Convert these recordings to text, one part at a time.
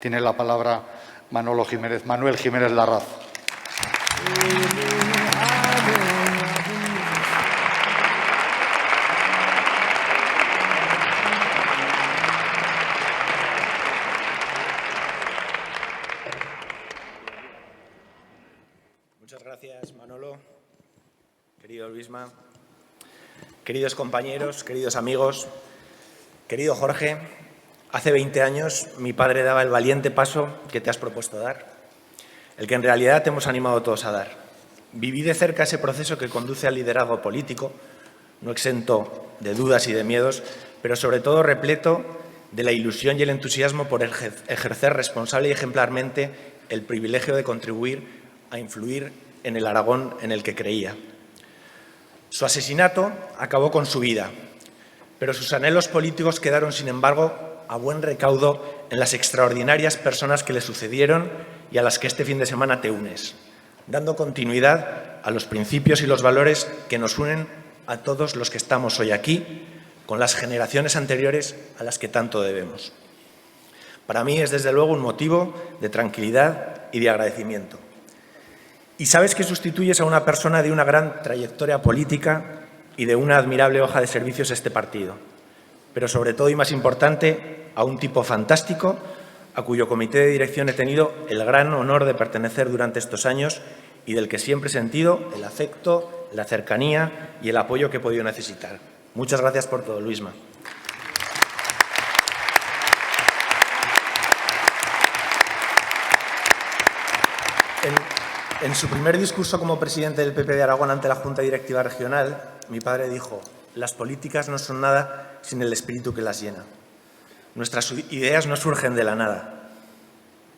Tiene la palabra Manuel Jiménez Larraz. Muchas gracias, Manolo. Querido Luisma, queridos compañeros, queridos amigos, querido Jorge, hace 20 años mi padre daba el valiente paso que te has propuesto dar, el que en realidad te hemos animado todos a dar. Viví de cerca ese proceso que conduce al liderazgo político, no exento de dudas y de miedos, pero sobre todo repleto de la ilusión y el entusiasmo por ejercer responsable y ejemplarmente el privilegio de contribuir a influir en el Aragón en el que creía. Su asesinato acabó con su vida, pero sus anhelos políticos quedaron, sin embargo, a buen recaudo en las extraordinarias personas que le sucedieron y a las que este fin de semana te unes, dando continuidad a los principios y los valores que nos unen a todos los que estamos hoy aquí, con las generaciones anteriores a las que tanto debemos. Para mí es, desde luego, un motivo de tranquilidad y de agradecimiento. Y sabes que sustituyes a una persona de una gran trayectoria política y de una admirable hoja de servicios a este partido, pero sobre todo y más importante, a un tipo fantástico a cuyo comité de dirección he tenido el gran honor de pertenecer durante estos años y del que siempre he sentido el afecto, la cercanía y el apoyo que he podido necesitar. Muchas gracias por todo, Luisma. En su primer discurso como presidente del PP de Aragón ante la Junta Directiva Regional, mi padre dijo: las políticas no son nada sin el espíritu que las llena. Nuestras ideas no surgen de la nada.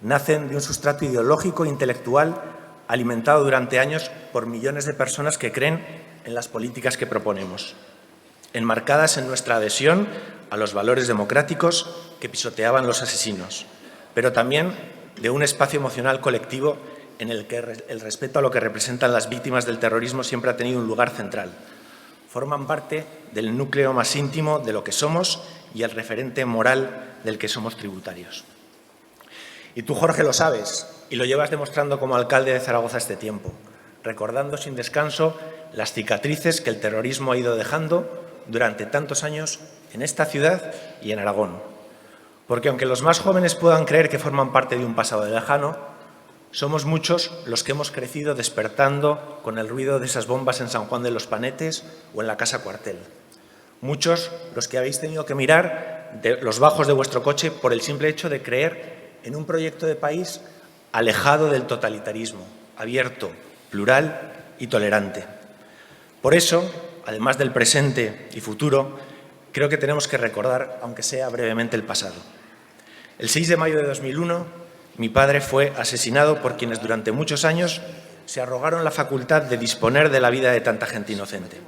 Nacen de un sustrato ideológico e intelectual alimentado durante años por millones de personas que creen en las políticas que proponemos, enmarcadas en nuestra adhesión a los valores democráticos que pisoteaban los asesinos, pero también de un espacio emocional colectivo en el que el respeto a lo que representan las víctimas del terrorismo siempre ha tenido un lugar central. Forman parte del núcleo más íntimo de lo que somos y el referente moral del que somos tributarios. Y tú, Jorge, lo sabes y lo llevas demostrando como alcalde de Zaragoza este tiempo, recordando sin descanso las cicatrices que el terrorismo ha ido dejando durante tantos años en esta ciudad y en Aragón. Porque aunque los más jóvenes puedan creer que forman parte de un pasado lejano, somos muchos los que hemos crecido despertando con el ruido de esas bombas en San Juan de los Panetes o en la Casa Cuartel. Muchos los que habéis tenido que mirar de los bajos de vuestro coche por el simple hecho de creer en un proyecto de país alejado del totalitarismo, abierto, plural y tolerante. Por eso, además del presente y futuro, creo que tenemos que recordar, aunque sea brevemente, el pasado. El 6 de mayo de 2001, mi padre fue asesinado por quienes durante muchos años se arrogaron la facultad de disponer de la vida de tanta gente inocente.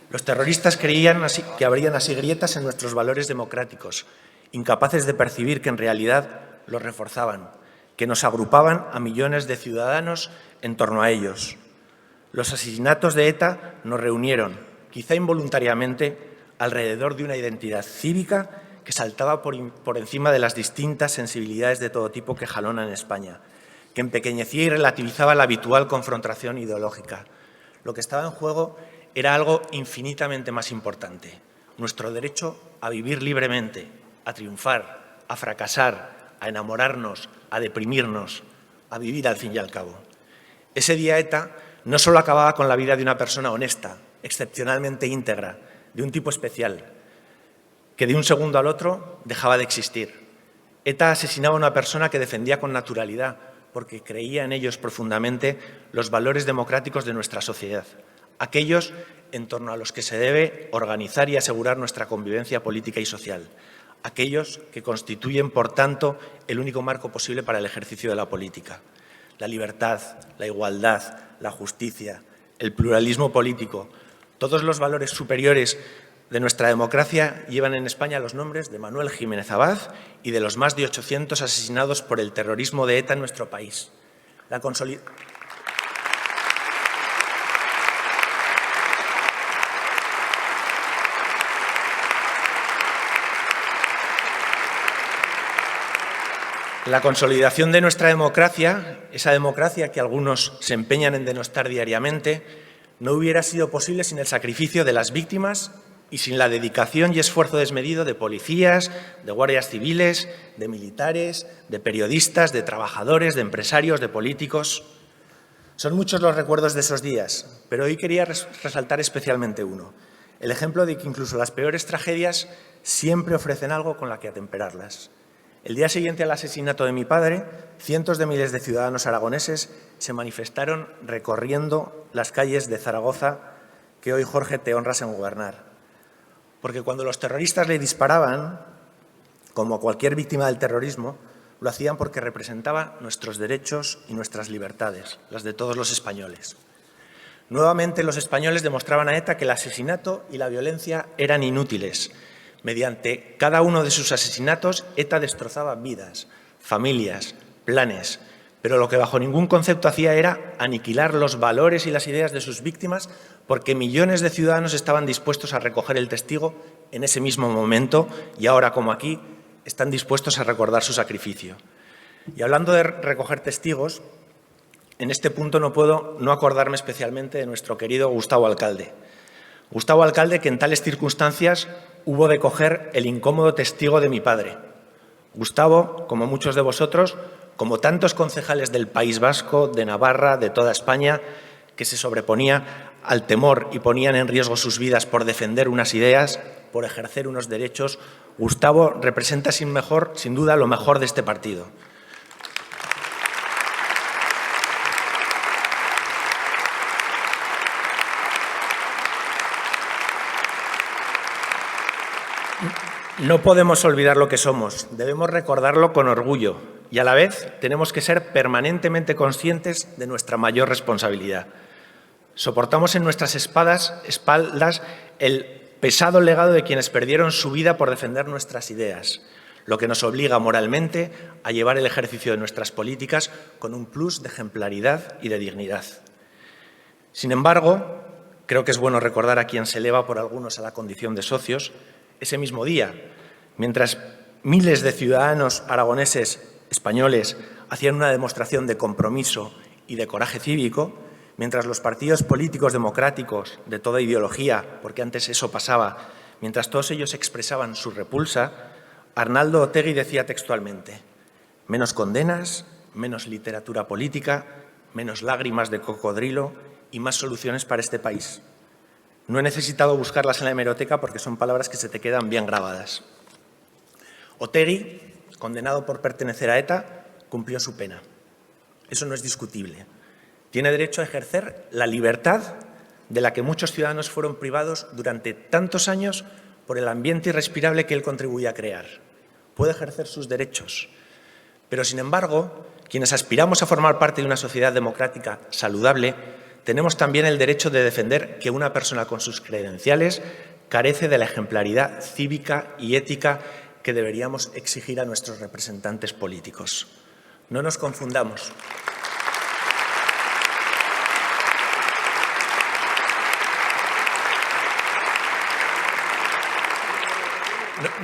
Los terroristas creían que habrían así grietas en nuestros valores democráticos, incapaces de percibir que en realidad los reforzaban, que nos agrupaban a millones de ciudadanos en torno a ellos. Los asesinatos de ETA nos reunieron, quizá involuntariamente, alrededor de una identidad cívica que saltaba por encima de las distintas sensibilidades de todo tipo que jalonan España, que empequeñecía y relativizaba la habitual confrontación ideológica. Lo que estaba en juego era algo infinitamente más importante: nuestro derecho a vivir libremente, a triunfar, a fracasar, a enamorarnos, a deprimirnos, a vivir al fin y al cabo. Ese día ETA no solo acababa con la vida de una persona honesta, excepcionalmente íntegra, de un tipo especial, que de un segundo al otro dejaba de existir. ETA asesinaba a una persona que defendía con naturalidad, porque creía en ellos profundamente, los valores democráticos de nuestra sociedad, aquellos en torno a los que se debe organizar y asegurar nuestra convivencia política y social, aquellos que constituyen, por tanto, el único marco posible para el ejercicio de la política. La libertad, la igualdad, la justicia, el pluralismo político, todos los valores superiores de nuestra democracia llevan en España los nombres de Manuel Jiménez Abad y de los más de 800 asesinados por el terrorismo de ETA en nuestro país. La consolidación de nuestra democracia, esa democracia que algunos se empeñan en denostar diariamente, no hubiera sido posible sin el sacrificio de las víctimas y sin la dedicación y esfuerzo desmedido de policías, de guardias civiles, de militares, de periodistas, de trabajadores, de empresarios, de políticos. Son muchos los recuerdos de esos días, pero hoy quería resaltar especialmente uno, el ejemplo de que incluso las peores tragedias siempre ofrecen algo con la que atemperarlas. El día siguiente al asesinato de mi padre, cientos de miles de ciudadanos aragoneses se manifestaron recorriendo las calles de Zaragoza que hoy, Jorge, te honras en gobernar. Porque cuando los terroristas le disparaban, como a cualquier víctima del terrorismo, lo hacían porque representaba nuestros derechos y nuestras libertades, las de todos los españoles. Nuevamente los españoles demostraban a ETA que el asesinato y la violencia eran inútiles. Mediante cada uno de sus asesinatos, ETA destrozaba vidas, familias, planes, pero lo que bajo ningún concepto hacía era aniquilar los valores y las ideas de sus víctimas porque millones de ciudadanos estaban dispuestos a recoger el testigo en ese mismo momento y ahora, como aquí, están dispuestos a recordar su sacrificio. Y hablando de recoger testigos, en este punto no puedo no acordarme especialmente de nuestro querido Gustavo Alcalde. Gustavo Alcalde, que en tales circunstancias hubo de coger el incómodo testigo de mi padre. Gustavo, como muchos de vosotros, como tantos concejales del País Vasco, de Navarra, de toda España, que se sobreponía al temor y ponían en riesgo sus vidas por defender unas ideas, por ejercer unos derechos, Gustavo representa sin duda lo mejor de este partido. No podemos olvidar lo que somos, debemos recordarlo con orgullo y a la vez tenemos que ser permanentemente conscientes de nuestra mayor responsabilidad. Soportamos en nuestras espaldas el pesado legado de quienes perdieron su vida por defender nuestras ideas, lo que nos obliga moralmente a llevar el ejercicio de nuestras políticas con un plus de ejemplaridad y de dignidad. Sin embargo, creo que es bueno recordar a quien se eleva por algunos a la condición de socios. Ese mismo día, mientras miles de ciudadanos aragoneses españoles hacían una demostración de compromiso y de coraje cívico, mientras los partidos políticos democráticos de toda ideología, porque antes eso pasaba, mientras todos ellos expresaban su repulsa, Arnaldo Otegi decía textualmente: menos condenas, menos literatura política, menos lágrimas de cocodrilo y más soluciones para este país. No he necesitado buscarlas en la hemeroteca porque son palabras que se te quedan bien grabadas. Otegi, condenado por pertenecer a ETA, cumplió su pena. Eso no es discutible. Tiene derecho a ejercer la libertad de la que muchos ciudadanos fueron privados durante tantos años por el ambiente irrespirable que él contribuía a crear. Puede ejercer sus derechos. Pero, sin embargo, quienes aspiramos a formar parte de una sociedad democrática saludable, tenemos también el derecho de defender que una persona con sus credenciales carece de la ejemplaridad cívica y ética que deberíamos exigir a nuestros representantes políticos. No nos confundamos.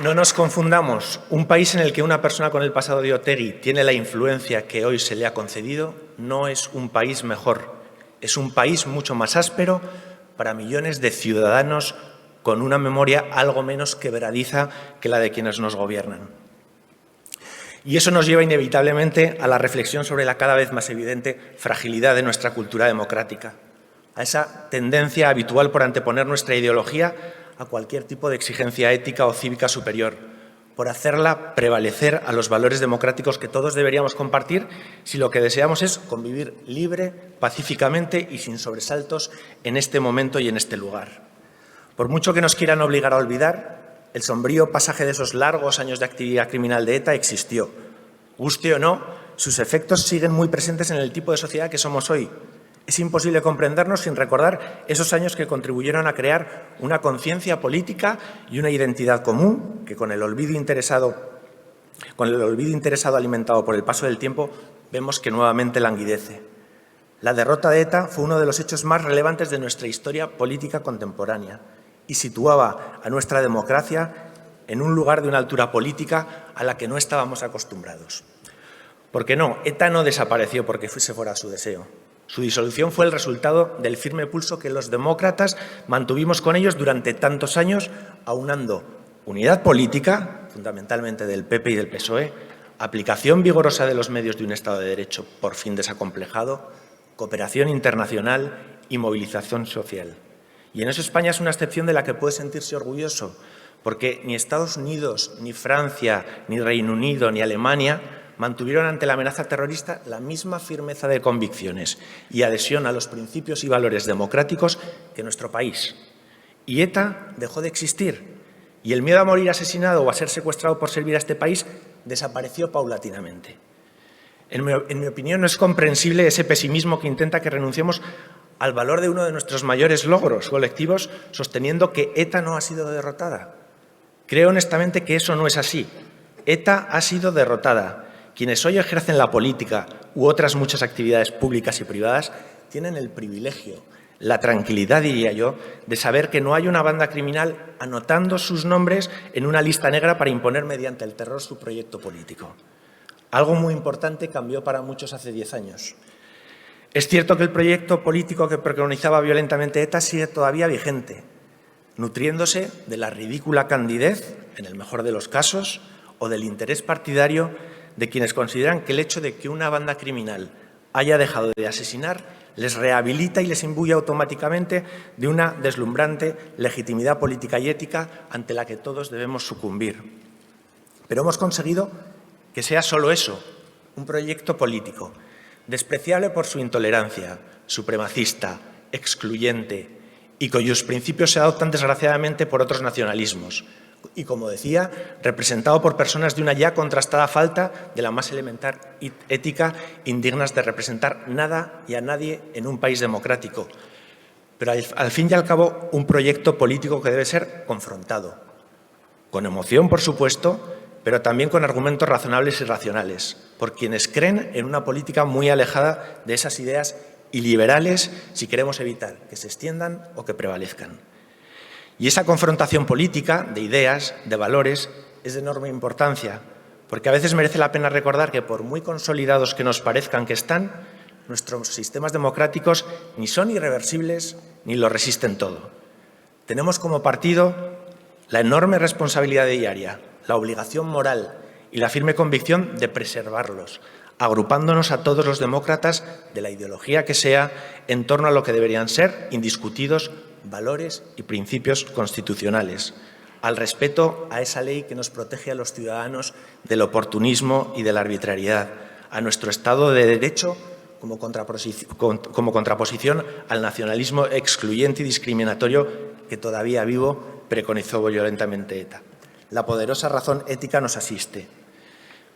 No nos confundamos. Un país en el que una persona con el pasado de Otegi tiene la influencia que hoy se le ha concedido no es un país mejor. Es un país mucho más áspero para millones de ciudadanos con una memoria algo menos quebradiza que la de quienes nos gobiernan. Y eso nos lleva inevitablemente a la reflexión sobre la cada vez más evidente fragilidad de nuestra cultura democrática, a esa tendencia habitual por anteponer nuestra ideología a cualquier tipo de exigencia ética o cívica superior, por hacerla prevalecer a los valores democráticos que todos deberíamos compartir si lo que deseamos es convivir libre, pacíficamente y sin sobresaltos en este momento y en este lugar. Por mucho que nos quieran obligar a olvidar, el sombrío pasaje de esos largos años de actividad criminal de ETA existió. Guste o no, sus efectos siguen muy presentes en el tipo de sociedad que somos hoy. Es imposible comprendernos sin recordar esos años que contribuyeron a crear una conciencia política y una identidad común que con el olvido interesado alimentado por el paso del tiempo vemos que nuevamente languidece. La derrota de ETA fue uno de los hechos más relevantes de nuestra historia política contemporánea y situaba a nuestra democracia en un lugar de una altura política a la que no estábamos acostumbrados. Porque no, ETA no desapareció porque se fuera su deseo. Su disolución fue el resultado del firme pulso que los demócratas mantuvimos con ellos durante tantos años, aunando unidad política, fundamentalmente del PP y del PSOE, aplicación vigorosa de los medios de un Estado de Derecho por fin desacomplejado, cooperación internacional y movilización social. Y en eso España es una excepción de la que puede sentirse orgulloso, porque ni Estados Unidos, ni Francia, ni Reino Unido, ni Alemania mantuvieron ante la amenaza terrorista la misma firmeza de convicciones y adhesión a los principios y valores democráticos que nuestro país. Y ETA dejó de existir, y el miedo a morir asesinado o a ser secuestrado por servir a este país desapareció paulatinamente. En mi opinión, no es comprensible ese pesimismo que intenta que renunciemos al valor de uno de nuestros mayores logros colectivos, sosteniendo que ETA no ha sido derrotada. Creo honestamente que eso no es así. ETA ha sido derrotada. Quienes hoy ejercen la política u otras muchas actividades públicas y privadas tienen el privilegio, la tranquilidad, diría yo, de saber que no hay una banda criminal anotando sus nombres en una lista negra para imponer mediante el terror su proyecto político. Algo muy importante cambió para muchos hace 10 años. Es cierto que el proyecto político que preconizaba violentamente ETA sigue todavía vigente, nutriéndose de la ridícula candidez, en el mejor de los casos, o del interés partidario de quienes consideran que el hecho de que una banda criminal haya dejado de asesinar les rehabilita y les imbuye automáticamente de una deslumbrante legitimidad política y ética ante la que todos debemos sucumbir. Pero hemos conseguido que sea solo eso, un proyecto político, despreciable por su intolerancia, supremacista, excluyente y cuyos principios se adoptan desgraciadamente por otros nacionalismos. Y, como decía, representado por personas de una ya contrastada falta de la más elemental ética, indignas de representar nada y a nadie en un país democrático. Pero, al fin y al cabo, un proyecto político que debe ser confrontado. Con emoción, por supuesto, pero también con argumentos razonables y racionales, por quienes creen en una política muy alejada de esas ideas iliberales si queremos evitar que se extiendan o que prevalezcan. Y esa confrontación política de ideas, de valores, es de enorme importancia, porque a veces merece la pena recordar que, por muy consolidados que nos parezcan que están, nuestros sistemas democráticos ni son irreversibles ni lo resisten todo. Tenemos como partido la enorme responsabilidad diaria, la obligación moral y la firme convicción de preservarlos, agrupándonos a todos los demócratas de la ideología que sea en torno a lo que deberían ser indiscutidos valores y principios constitucionales, al respeto a esa ley que nos protege a los ciudadanos del oportunismo y de la arbitrariedad, a nuestro Estado de Derecho como contraposición al nacionalismo excluyente y discriminatorio que todavía vivo preconizó violentamente ETA. La poderosa razón ética nos asiste.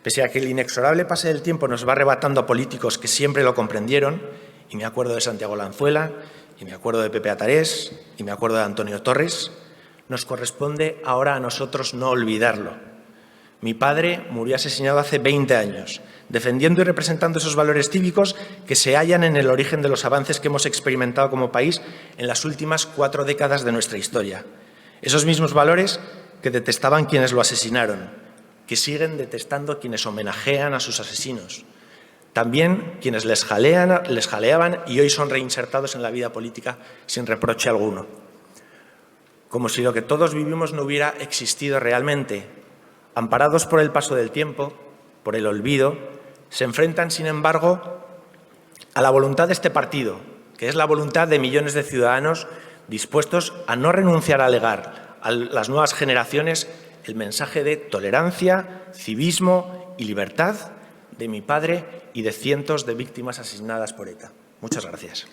Pese a que el inexorable pase del tiempo nos va arrebatando a políticos que siempre lo comprendieron, y me acuerdo de Santiago Lanzuela, y me acuerdo de Pepe Atarés, y me acuerdo de Antonio Torres, nos corresponde ahora a nosotros no olvidarlo. Mi padre murió asesinado hace 20 años, defendiendo y representando esos valores cívicos que se hallan en el origen de los avances que hemos experimentado como país en las últimas 4 décadas de nuestra historia. Esos mismos valores que detestaban quienes lo asesinaron, que siguen detestando quienes homenajean a sus asesinos. También quienes les jaleaban y hoy son reinsertados en la vida política sin reproche alguno. Como si lo que todos vivimos no hubiera existido realmente. Amparados por el paso del tiempo, por el olvido, se enfrentan, sin embargo, a la voluntad de este partido, que es la voluntad de millones de ciudadanos dispuestos a no renunciar a legar a las nuevas generaciones el mensaje de tolerancia, civismo y libertad de mi padre y de cientos de víctimas asesinadas por ETA. Muchas gracias.